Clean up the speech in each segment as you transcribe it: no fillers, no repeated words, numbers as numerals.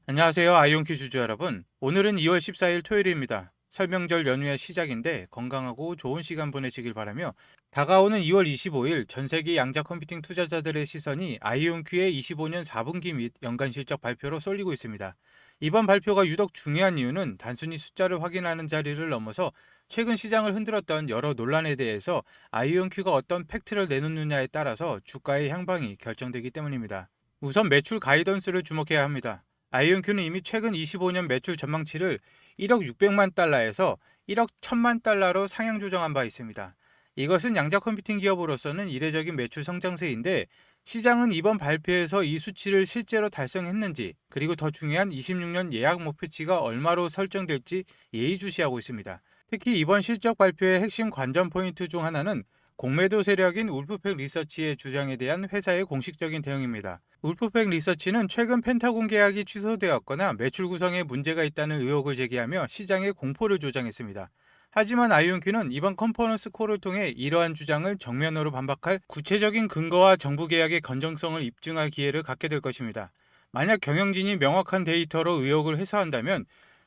안녕하세요. 아이온큐 주주 여러분. 오늘은 2월 14일 토요일입니다. 설명절 연휴의 시작인데 건강하고 좋은 시간 보내시길 바라며 다가오는 2월 25일 전 세계 양자 컴퓨팅 투자자들의 시선이 아이온큐의 25년 4분기 및 연간 실적 발표로 쏠리고 있습니다. 이번 발표가 유독 중요한 이유는 단순히 숫자를 확인하는 자리를 넘어서 최근 시장을 흔들었던 여러 논란에 대해서 아이온큐가 어떤 팩트를 내놓느냐에 따라서 주가의 향방이 결정되기 때문입니다. 우선 매출 가이던스를 주목해야 합니다. 아이온큐는 이미 최근 25년 매출 전망치를 1억 600만 달러에서 1억 1000만 달러로 상향 조정한 바 있습니다. 이것은 양자 컴퓨팅 기업으로서는 이례적인 매출 성장세인데 시장은 이번 발표에서 이 수치를 실제로 달성했는지 그리고 더 중요한 26년 예약 목표치가 얼마로 설정될지 예의주시하고 있습니다. 특히 이번 실적 발표의 핵심 관전 포인트 중 하나는 공매도 세력인 울프팩 리서치의 주장에 대한 회사의 공식적인 대응입니다. 울프팩 리서치는 최근 펜타곤 계약이 취소되었거나 매출 구성에 문제가 있다는 의혹을 제기하며 시장의 공포를 조장했습니다. 하지만 아이온큐는 이번 컨퍼런스 콜을 통해 이러한 주장을 정면으로 반박할 구체적인 근거와 정부 계약의 건정성을 입증할 기회를 갖게 될 것입니다. 만약 경영진이 명확한 데이터로 의혹을 해소한다면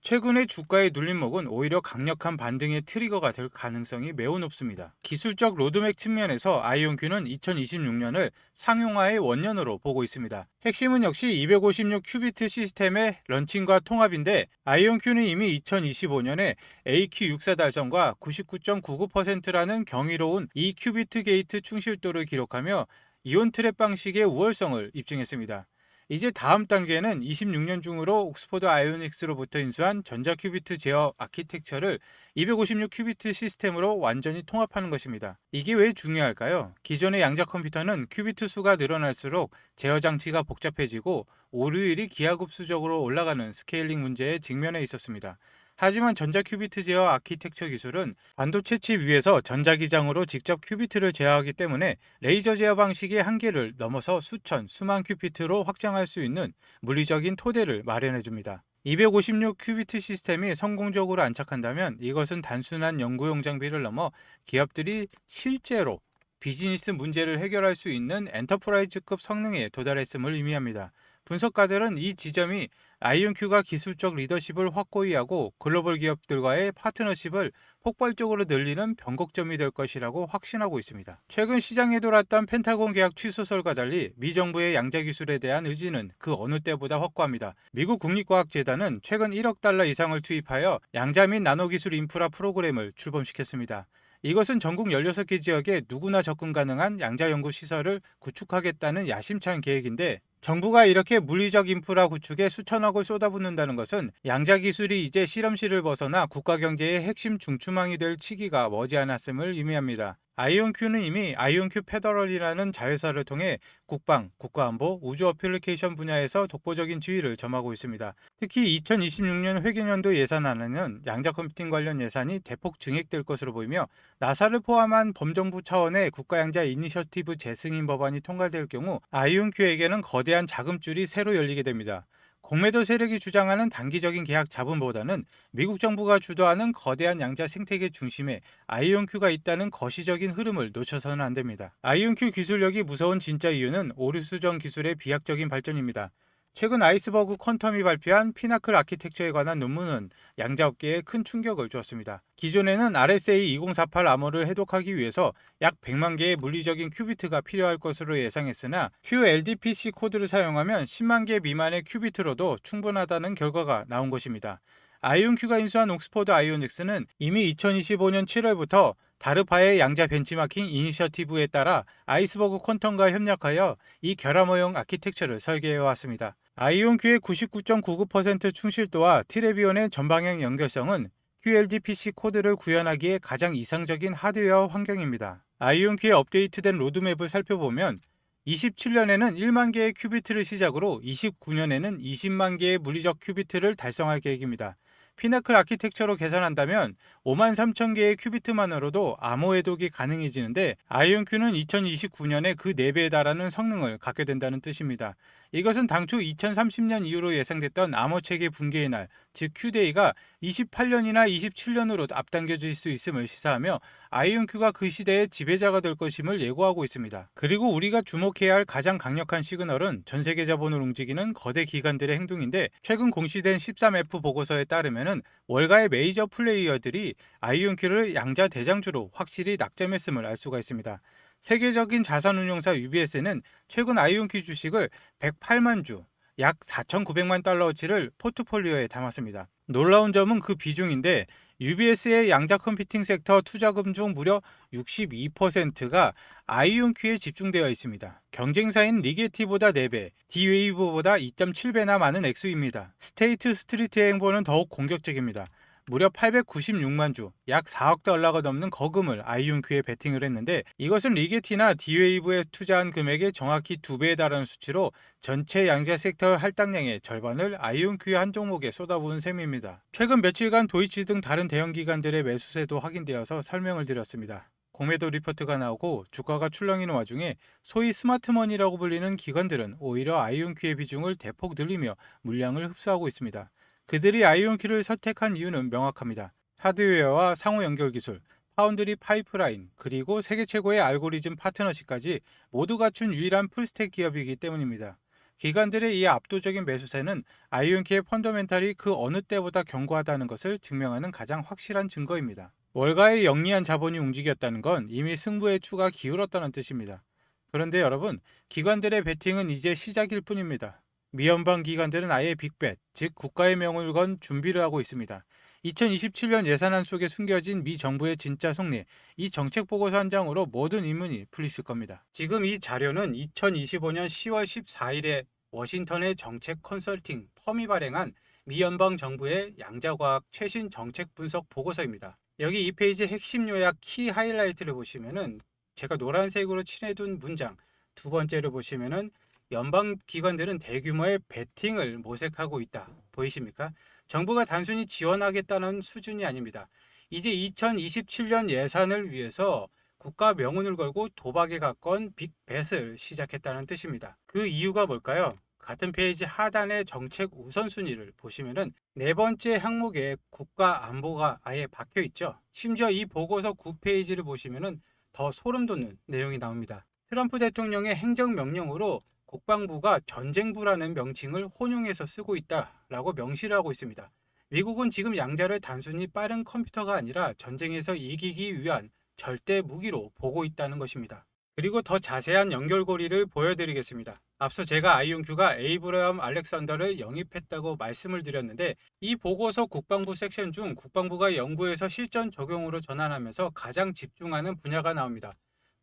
최근의 주가의 눌림목은 오히려 강력한 반등의 트리거가 될 가능성이 매우 높습니다. 기술적 로드맵 측면에서 아이온큐는 2026년을 상용화의 원년으로 보고 있습니다. 핵심은 역시 256 큐비트 시스템의 런칭과 통합인데 아이온큐는 이미 2025년에 AQ64 달성과 99.99%라는 경이로운 2큐비트 게이트 충실도를 기록하며 이온 트랩 방식의 우월성을 입증했습니다. 이제 다음 단계는 26년 중으로 옥스포드 아이오닉스로부터 인수한 전자 큐비트 제어 아키텍처를 256 큐비트 시스템으로 완전히 통합하는 것입니다. 이게 왜 중요할까요? 기존의 양자 컴퓨터는 큐비트 수가 늘어날수록 제어 장치가 복잡해지고 오류율이 기하급수적으로 올라가는 스케일링 문제에 직면해 있었습니다. 하지만 전자 큐비트 제어 아키텍처 기술은 반도체 칩 위에서 전자기장으로 직접 큐비트를 제어하기 때문에 레이저 제어 방식의 한계를 넘어서 수천, 수만 큐비트로 확장할 수 있는 물리적인 토대를 마련해 줍니다. 256 큐비트 시스템이 성공적으로 안착한다면 이것은 단순한 연구용 장비를 넘어 기업들이 실제로 비즈니스 문제를 해결할 수 있는 엔터프라이즈급 성능에 도달했음을 의미합니다. 분석가들은 이 지점이 아이온큐가 기술적 리더십을 확고히 하고 글로벌 기업들과의 파트너십을 폭발적으로 늘리는 변곡점이 될 것이라고 확신하고 있습니다. 최근 시장에 돌았던 펜타곤 계약 취소설과 달리 미 정부의 양자 기술에 대한 의지는 그 어느 때보다 확고합니다. 미국 국립과학재단은 최근 1억 달러 이상을 투입하여 양자 및 나노기술 인프라 프로그램을 출범시켰습니다. 이것은 전국 16개 지역에 누구나 접근 가능한 양자 연구 시설을 구축하겠다는 야심찬 계획인데 정부가 이렇게 물리적 인프라 구축에 수천억을 쏟아붓는다는 것은 양자 기술이 이제 실험실을 벗어나 국가 경제의 핵심 중추망이 될 시기가 머지않았음을 의미합니다. 아이온큐는 이미 아이온큐 페더럴이라는 자회사를 통해 국방, 국가안보, 우주 어플리케이션 분야에서 독보적인 지위를 점하고 있습니다. 특히 2026년 회계연도 예산안에는 양자 컴퓨팅 관련 예산이 대폭 증액될 것으로 보이며 나사를 포함한 범정부 차원의 국가양자 이니셔티브 재승인 법안이 통과될 경우 아이온큐에게는 거대한 자금줄이 새로 열리게 됩니다. 공매도 세력이 주장하는 단기적인 계약 자본보다는 미국 정부가 주도하는 거대한 양자 생태계 중심에 아이온큐가 있다는 거시적인 흐름을 놓쳐서는 안 됩니다. 아이온큐 기술력이 무서운 진짜 이유는 오류 수정 기술의 비약적인 발전입니다. 최근 아이스버그 퀀텀이 발표한 피나클 아키텍처에 관한 논문은 양자업계에 큰 충격을 주었습니다. 기존에는 RSA2048 암호를 해독하기 위해서 약 100만 개의 물리적인 큐비트가 필요할 것으로 예상했으나 QLDPC 코드를 사용하면 10만 개 미만의 큐비트로도 충분하다는 결과가 나온 것입니다. 아이온큐가 인수한 옥스포드 아이오닉스는 이미 2025년 7월부터 다르파의 양자 벤치마킹 이니셔티브에 따라 아이스버그 퀀텀과 협력하여 이 결합어용 아키텍처를 설계해 왔습니다. 아이온큐의 99.99% 충실도와 트레비온의 전방향 연결성은 QLDPC 코드를 구현하기에 가장 이상적인 하드웨어 환경입니다. 아이온큐의 업데이트된 로드맵을 살펴보면 27년에는 1만 개의 큐비트를 시작으로 29년에는 20만 개의 물리적 큐비트를 달성할 계획입니다. 피나클 아키텍처로 계산한다면 5만 3천 개의 큐비트만으로도 암호 해독이 가능해지는데 아이온큐는 2029년에 그 4배에 달하는 성능을 갖게 된다는 뜻입니다. 이것은 당초 2030년 이후로 예상됐던 암호 체계 붕괴의 날, 즉 Q데이가 28년이나 27년으로 앞당겨질 수 있음을 시사하며 아이온큐가 그 시대의 지배자가 될 것임을 예고하고 있습니다. 그리고 우리가 주목해야 할 가장 강력한 시그널은 전 세계 자본을 움직이는 거대 기관들의 행동인데, 최근 공시된 13F 보고서에 따르면 월가의 메이저 플레이어들이 아이온큐를 양자 대장주로 확실히 낙점했음을 알 수가 있습니다. 세계적인 자산운용사 UBS는 최근 아이온큐 주식을 108만 주, 약 4,900만 달러어치를 포트폴리오에 담았습니다. 놀라운 점은 그 비중인데, UBS의 양자 컴퓨팅 섹터 투자금 중 무려 62%가 아이온큐에 집중되어 있습니다. 경쟁사인 리게티보다 4배, D웨이브보다 2.7배나 많은 액수입니다. 스테이트 스트리트의 행보는 더욱 공격적입니다. 무려 896만 주, 약 4억 달러가 넘는 거금을 아이온큐에 베팅을 했는데, 이것은 리게티나 D웨이브에 투자한 금액의 정확히 2배에 달하는 수치로 전체 양자 섹터 할당량의 절반을 아이온큐의 한 종목에 쏟아부은 셈입니다. 최근 며칠간 도이치 등 다른 대형 기관들의 매수세도 확인되어서 설명을 드렸습니다. 공매도 리포트가 나오고 주가가 출렁이는 와중에 소위 스마트머니라고 불리는 기관들은 오히려 아이온큐의 비중을 대폭 늘리며 물량을 흡수하고 있습니다. 그들이 아이온큐를 선택한 이유는 명확합니다. 하드웨어와 상호 연결 기술, 파운드리 파이프라인, 그리고 세계 최고의 알고리즘 파트너십까지 모두 갖춘 유일한 풀스택 기업이기 때문입니다. 기관들의 이 압도적인 매수세는 아이온큐의 펀더멘탈이 그 어느 때보다 견고하다는 것을 증명하는 가장 확실한 증거입니다. 월가의 영리한 자본이 움직였다는 건 이미 승부의 추가 기울었다는 뜻입니다. 그런데 여러분, 기관들의 베팅은 이제 시작일 뿐입니다. 미연방 기관들은 아예 빅벳, 즉 국가의 명을 건 준비를 하고 있습니다. 2027년 예산안 속에 숨겨진 미 정부의 진짜 속내, 이 정책 보고서 한 장으로 모든 의문이 풀리실 겁니다. 지금 이 자료는 2025년 10월 14일에 워싱턴의 정책 컨설팅 펌이 발행한 미 연방 정부의 양자과학 최신 정책 분석 보고서입니다. 여기 이 페이지 핵심 요약 키 하이라이트를 보시면은 제가 노란색으로 칠해둔 문장, 두 번째로 보시면은 연방 기관들은 대규모의 베팅을 모색하고 있다. 보이십니까? 정부가 단순히 지원하겠다는 수준이 아닙니다. 이제 2027년 예산을 위해서 국가 명운을 걸고 도박에 가까운 빅벳을 시작했다는 뜻입니다. 그 이유가 뭘까요? 같은 페이지 하단의 정책 우선순위를 보시면은 네 번째 항목에 국가 안보가 아예 박혀 있죠. 심지어 이 보고서 9페이지를 보시면은 더 소름 돋는 내용이 나옵니다. 트럼프 대통령의 행정명령으로 국방부가 전쟁부라는 명칭을 혼용해서 쓰고 있다라고 명시를 하고 있습니다. 미국은 지금 양자를 단순히 빠른 컴퓨터가 아니라 전쟁에서 이기기 위한 절대 무기로 보고 있다는 것입니다. 그리고 더 자세한 연결고리를 보여드리겠습니다. 앞서 제가 아이온큐가 에이브러함 알렉산더를 영입했다고 말씀을 드렸는데, 이 보고서 국방부 섹션 중 국방부가 연구에서 실전 적용으로 전환하면서 가장 집중하는 분야가 나옵니다.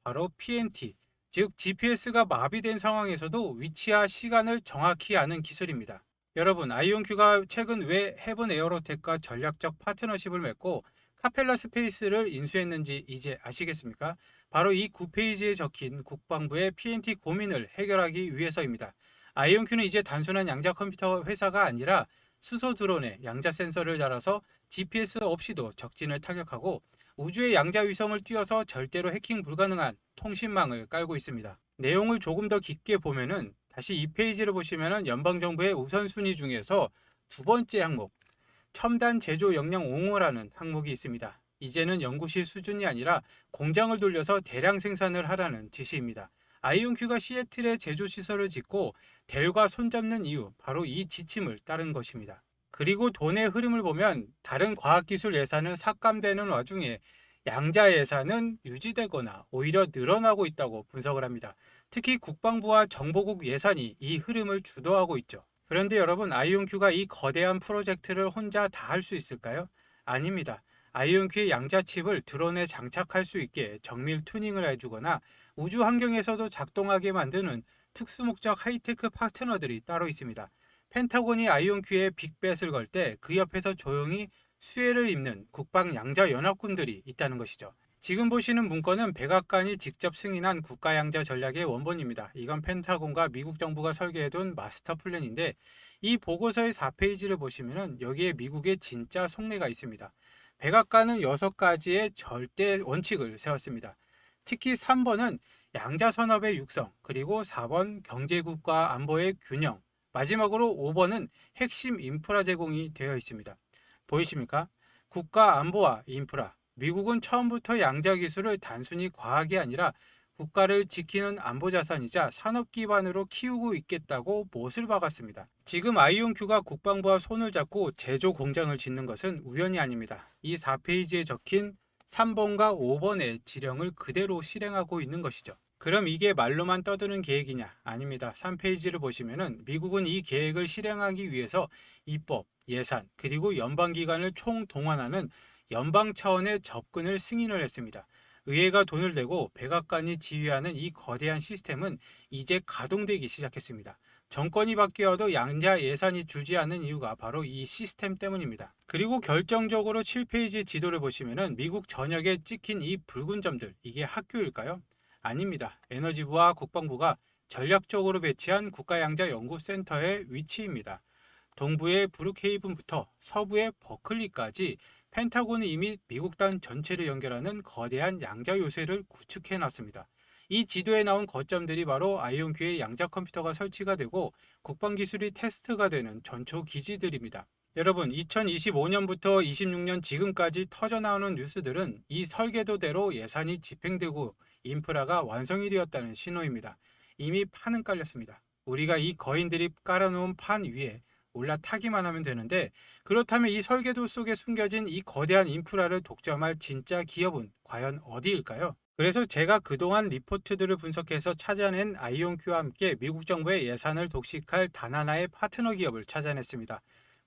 바로 PMT, 즉 GPS가 마비된 상황에서도 위치와 시간을 정확히 아는 기술입니다. 여러분, 아이온큐가 최근 왜 헤븐 에어로텍과 전략적 파트너십을 맺고 카펠라 스페이스를 인수했는지 이제 아시겠습니까? 바로 이 9페이지에 적힌 국방부의 PNT 고민을 해결하기 위해서입니다. 아이온큐는 이제 단순한 양자 컴퓨터 회사가 아니라 수소 드론에 양자 센서를 달아서 GPS 없이도 적진을 타격하고 우주의 양자 위성을 띄워서 절대로 해킹 불가능한 통신망을 깔고 있습니다. 내용을 조금 더 깊게 보면은 다시 이 페이지를 보시면은 연방정부의 우선순위 중에서 두 번째 항목, 첨단 제조 역량 옹호라는 항목이 있습니다. 이제는 연구실 수준이 아니라 공장을 돌려서 대량 생산을 하라는 지시입니다. 아이온큐가 시애틀에 제조 시설을 짓고 델과 손잡는 이유, 바로 이 지침을 따른 것입니다. 그리고 돈의 흐름을 보면 다른 과학기술 예산은 삭감되는 와중에 양자 예산은 유지되거나 오히려 늘어나고 있다고 분석을 합니다. 특히 국방부와 정보국 예산이 이 흐름을 주도하고 있죠. 그런데 여러분, 아이온큐가 이 거대한 프로젝트를 혼자 다 할 수 있을까요? 아닙니다. 아이온큐의 양자 칩을 드론에 장착할 수 있게 정밀 튜닝을 해주거나 우주 환경에서도 작동하게 만드는 특수목적 하이테크 파트너들이 따로 있습니다. 펜타곤이 아이온큐에 빅벳을 걸 때 그 옆에서 조용히 수혜를 입는 국방 양자 연합군들이 있다는 것이죠. 지금 보시는 문건은 백악관이 직접 승인한 국가양자 전략의 원본입니다. 이건 펜타곤과 미국 정부가 설계해둔 마스터 플랜인데, 이 보고서의 4페이지를 보시면 여기에 미국의 진짜 속내가 있습니다. 백악관은 6가지의 절대 원칙을 세웠습니다. 특히 3번은 양자 산업의 육성, 그리고 4번 경제국가 안보의 균형, 마지막으로 5번은 핵심 인프라 제공이 되어 있습니다. 보이십니까? 국가 안보와 인프라. 미국은 처음부터 양자 기술을 단순히 과학이 아니라 국가를 지키는 안보 자산이자 산업 기반으로 키우고 있겠다고 못을 박았습니다. 지금 아이온큐가 국방부와 손을 잡고 제조 공장을 짓는 것은 우연이 아닙니다. 이 4페이지에 적힌 3번과 5번의 지령을 그대로 실행하고 있는 것이죠. 그럼 이게 말로만 떠드는 계획이냐? 아닙니다. 3페이지를 보시면은 미국은 이 계획을 실행하기 위해서 입법, 예산, 그리고 연방기관을 총동원하는 연방 차원의 접근을 승인을 했습니다. 의회가 돈을 대고 백악관이 지휘하는 이 거대한 시스템은 이제 가동되기 시작했습니다. 정권이 바뀌어도 양자 예산이 주지 않는 이유가 바로 이 시스템 때문입니다. 그리고 결정적으로 7페이지 지도를 보시면은 미국 전역에 찍힌 이 붉은 점들, 이게 학교일까요? 아닙니다. 에너지부와 국방부가 전략적으로 배치한 국가양자연구센터의 위치입니다. 동부의 브룩헤이븐부터 서부의 버클리까지 펜타곤이 이미 미국단 전체를 연결하는 거대한 양자 요새를 구축해 놨습니다. 이 지도에 나온 거점들이 바로 아이온큐의 양자 컴퓨터가 설치가 되고 국방기술이 테스트가 되는 전초 기지들입니다. 여러분, 2025년부터 26년 지금까지 터져나오는 뉴스들은 이 설계도대로 예산이 집행되고 인프라가 완성이 되었다는 신호입니다. 이미 판은 깔렸습니다. 우리가 이 거인들이 깔아놓은 판 위에 올라타기만 하면 되는데, 그렇다면 이 설계도 속에 숨겨진 이 거대한 인프라를 독점할 진짜 기업은 과연 어디일까요? 그래서 제가 그동안 리포트들을 분석해서 찾아낸 아이온큐와 함께 미국 정부의 예산을 독식할 단 하나의 파트너 기업을 찾아냈습니다.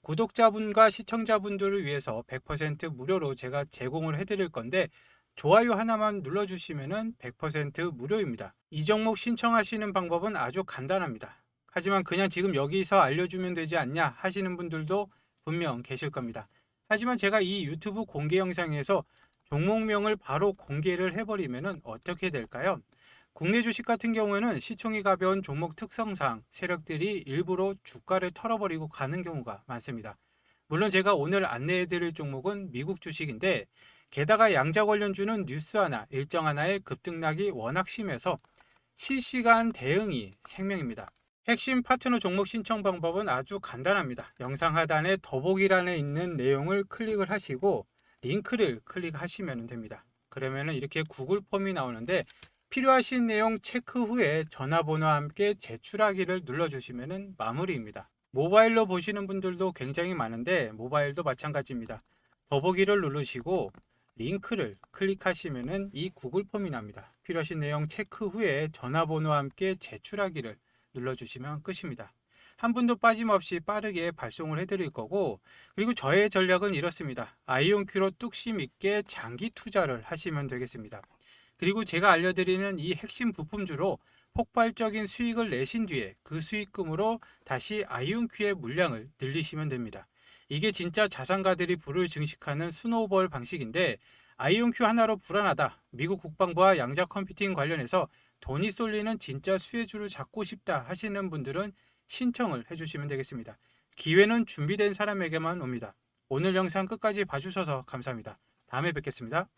구독자분과 시청자분들을 위해서 100% 무료로 제가 제공을 해드릴 건데, 좋아요 하나만 눌러주시면 100% 무료입니다. 이 종목 신청하시는 방법은 아주 간단합니다. 하지만 그냥 지금 여기서 알려주면 되지 않냐 하시는 분들도 분명 계실 겁니다. 하지만 제가 이 유튜브 공개 영상에서 종목명을 바로 공개를 해버리면 어떻게 될까요? 국내 주식 같은 경우에는 시총이 가벼운 종목 특성상 세력들이 일부러 주가를 털어버리고 가는 경우가 많습니다. 물론 제가 오늘 안내해드릴 종목은 미국 주식인데, 게다가 양자 관련주는 뉴스 하나, 일정 하나의 급등락이 워낙 심해서 실시간 대응이 생명입니다. 핵심 파트너 종목 신청 방법은 아주 간단합니다. 영상 하단에 더보기란에 있는 내용을 클릭을 하시고 링크를 클릭하시면 됩니다. 그러면 이렇게 구글 폼이 나오는데, 필요하신 내용 체크 후에 전화번호와 함께 제출하기를 눌러주시면 마무리입니다. 모바일로 보시는 분들도 굉장히 많은데 모바일도 마찬가지입니다. 더보기를 누르시고 링크를 클릭하시면 이 구글 폼이 납니다. 필요하신 내용 체크 후에 전화번호와 함께 제출하기를 눌러주시면 끝입니다. 한 분도 빠짐없이 빠르게 발송을 해드릴 거고, 그리고 저의 전략은 이렇습니다. 아이온큐로 뚝심 있게 장기 투자를 하시면 되겠습니다. 그리고 제가 알려드리는 이 핵심 부품주로 폭발적인 수익을 내신 뒤에 그 수익금으로 다시 아이온큐의 물량을 늘리시면 됩니다. 이게 진짜 자산가들이 부를 증식하는 스노우볼 방식인데, 아이온큐 하나로 불안하다, 미국 국방부와 양자 컴퓨팅 관련해서 돈이 쏠리는 진짜 수혜주를 잡고 싶다 하시는 분들은 신청을 해주시면 되겠습니다. 기회는 준비된 사람에게만 옵니다. 오늘 영상 끝까지 봐주셔서 감사합니다. 다음에 뵙겠습니다.